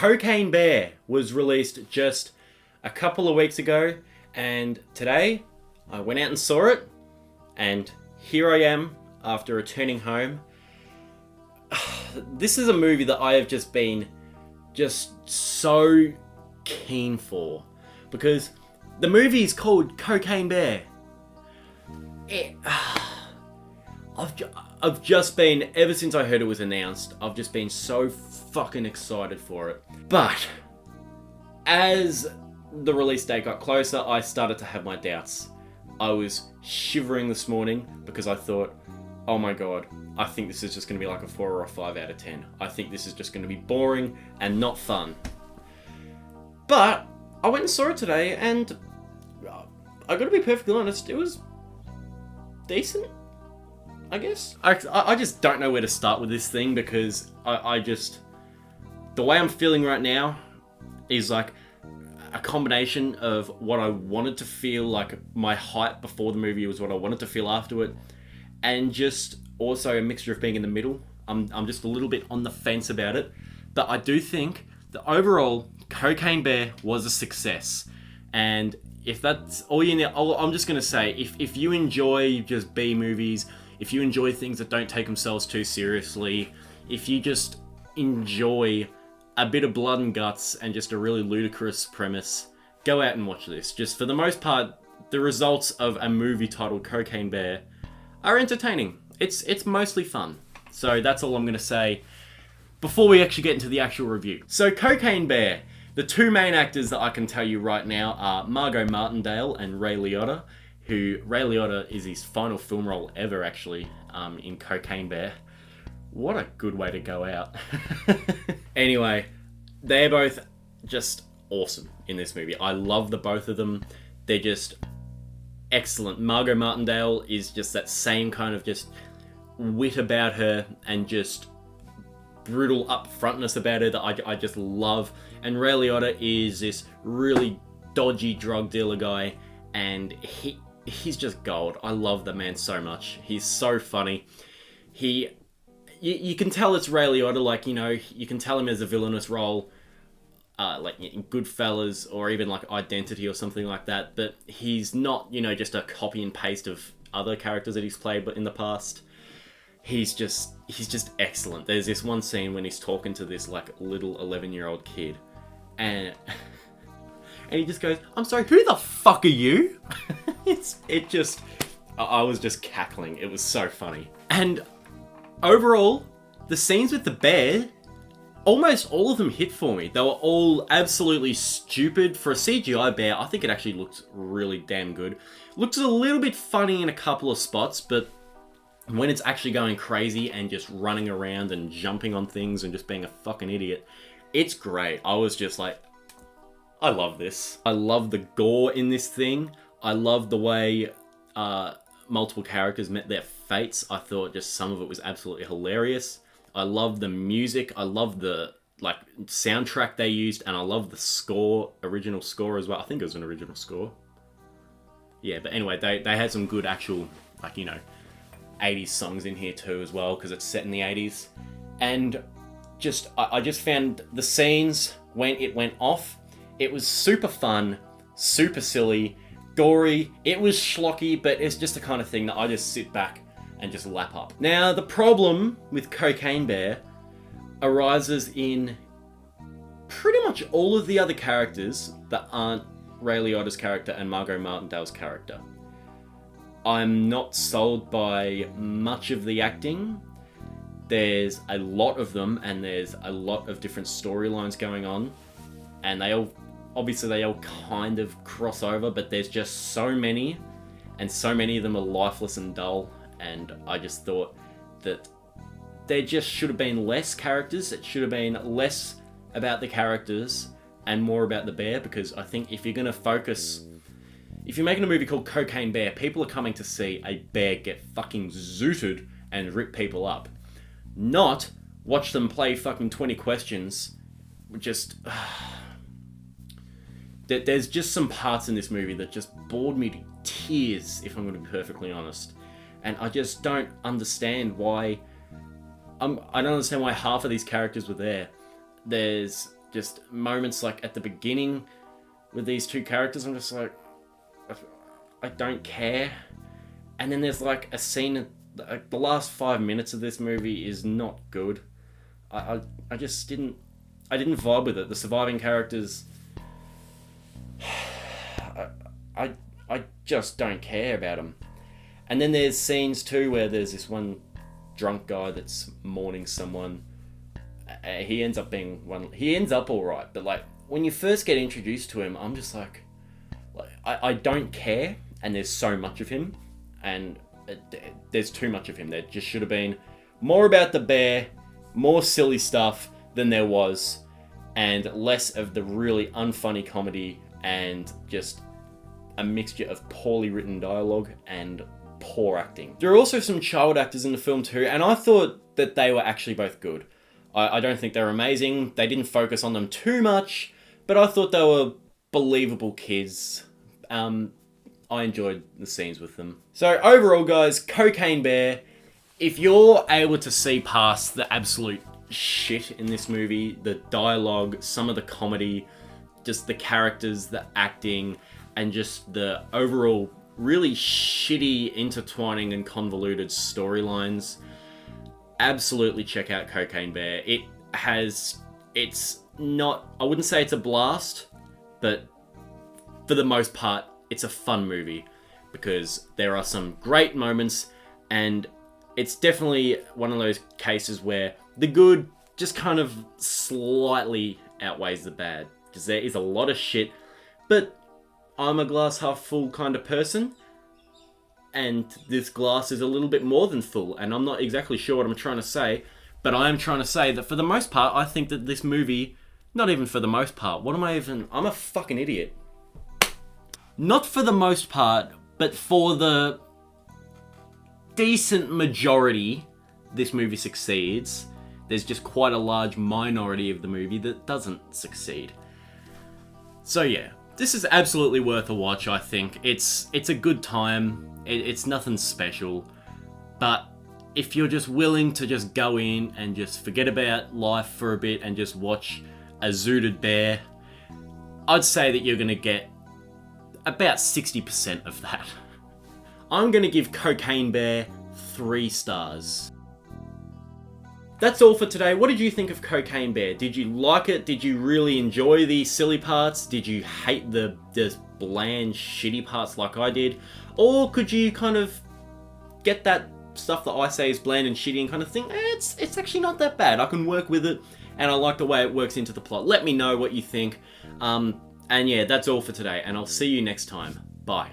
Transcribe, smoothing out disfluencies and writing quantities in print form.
Cocaine Bear was released just a couple of weeks ago, and today I went out and saw it, and here I am after returning home. This is a movie that I have just been so keen for, because the movie is called Cocaine Bear. I've just been, ever since I heard it was announced, I've just been so fucking excited for it. But as the release date got closer, I started to have my doubts. I was shivering this morning because I thought, oh my god, I think this is just going to be like a 4 or a 5 out of 10. I think this is just going to be boring and not fun. But I went and saw it today, and I gotta be perfectly honest, it was decent, I guess. I just don't know where to start with this thing, because I just... The way I'm feeling right now is like a combination of what I wanted to feel, like my hype before the movie was what I wanted to feel after it, and just also a mixture of being in the middle. I'm just a little bit on the fence about it, but I do think that overall Cocaine Bear was a success. And if that's all you need, I'm just going to say, if you enjoy just B movies, if you enjoy things that don't take themselves too seriously, if you just enjoy a bit of blood and guts and just a really ludicrous premise, go out and watch this. Just for the most part, the results of a movie titled Cocaine Bear are entertaining. It's mostly fun. So that's all I'm going to say before we actually get into the actual review. So Cocaine Bear, the two main actors that I can tell you right now are Margot Martindale and Ray Liotta, who Ray Liotta is his final film role ever, actually, in Cocaine Bear. What a good way to go out. Anyway, they're both just awesome in this movie. I love the both of them. They're just excellent. Margot Martindale is just that same kind of just wit about her and just brutal upfrontness about her that I just love. And Ray Liotta is this really dodgy drug dealer guy, and he's just gold. I love the man so much. He's so funny. You can tell it's Ray Liotta, like, you know, you can tell him as a villainous role, like in Goodfellas or even like Identity or something like that, but he's not, you know, just a copy and paste of other characters that he's played but in the past. He's just excellent. There's this one scene when he's talking to this like little 11-year-old kid, and he just goes, "I'm sorry, who the fuck are you?" I was just cackling. It was so funny. And overall, the scenes with the bear, almost all of them hit for me. They were all absolutely stupid. For a CGI bear, I think it actually looks really damn good. Looks a little bit funny in a couple of spots, but when it's actually going crazy and just running around and jumping on things and just being a fucking idiot, it's great. I was just like, I love this. I love the gore in this thing. I love the way multiple characters met their fates. I thought just some of it was absolutely hilarious. I love the music. I love the like soundtrack they used, and I love the score, original score as well. I think it was an original score. Yeah, but anyway, they had some good actual, like, you know, 80s songs in here too as well, because it's set in the 80s. And I just found the scenes when it went off, it was super fun, super silly, gory. It was schlocky, but it's just the kind of thing that I just sit back and just lap up. Now, the problem with Cocaine Bear arises in pretty much all of the other characters that aren't Ray Liotta's character and Margot Martindale's character. I'm not sold by much of the acting. There's a lot of them, and there's a lot of different storylines going on, and they all kind of cross over, but there's just so many, and so many of them are lifeless and dull, and I just thought that there just should have been less characters. It should have been less about the characters and more about the bear, because I think if you're going to focus... If you're making a movie called Cocaine Bear, people are coming to see a bear get fucking zooted and rip people up. Not watch them play fucking 20 questions. Just... There's just some parts in this movie that just bored me to tears, if I'm going to be perfectly honest. And I just don't understand why... I don't understand why half of these characters were there. There's just moments like at the beginning with these two characters, I'm just like, I don't care. And then there's like a scene, the last 5 minutes of this movie is not good. I just didn't vibe with it. The surviving characters, I just don't care about them. And then there's scenes too where there's this one drunk guy that's mourning someone. He ends up alright, but like when you first get introduced to him, I'm just like I don't care, and there's so much of him, and there's too much of him. There just should have been more about the bear, more silly stuff than there was, and less of the really unfunny comedy and just a mixture of poorly written dialogue and poor acting. There are also some child actors in the film too, and I thought that they were actually both good. I don't think they were amazing. They didn't focus on them too much, but I thought they were believable kids. I enjoyed the scenes with them. So overall, guys, Cocaine Bear, if you're able to see past the absolute shit in this movie, the dialogue, some of the comedy, just the characters, the acting, and just the overall really shitty intertwining and convoluted storylines, absolutely check out Cocaine Bear. It's not, I wouldn't say it's a blast, but for the most part, it's a fun movie because there are some great moments, and it's definitely one of those cases where the good just kind of slightly outweighs the bad, because there is a lot of shit, but I'm a glass half full kind of person, and this glass is a little bit more than full, and I'm not exactly sure what I'm trying to say, but I am trying to say that for the most part, I think that this movie, not even for the most part, I'm a fucking idiot. Not for the most part, but for the decent majority, this movie succeeds. There's just quite a large minority of the movie that doesn't succeed. So yeah, this is absolutely worth a watch, I think. It's a good time. It's nothing special. But if you're just willing to just go in and just forget about life for a bit and just watch a zooted bear, I'd say that you're going to get about 60% of that. I'm going to give Cocaine Bear 3 stars. That's all for today. What did you think of Cocaine Bear? Did you like it? Did you really enjoy the silly parts? Did you hate the bland, shitty parts like I did? Or could you kind of get that stuff that I say is bland and shitty and kind of think, it's actually not that bad. I can work with it, and I like the way it works into the plot. Let me know what you think. And yeah, that's all for today, and I'll see you next time. Bye.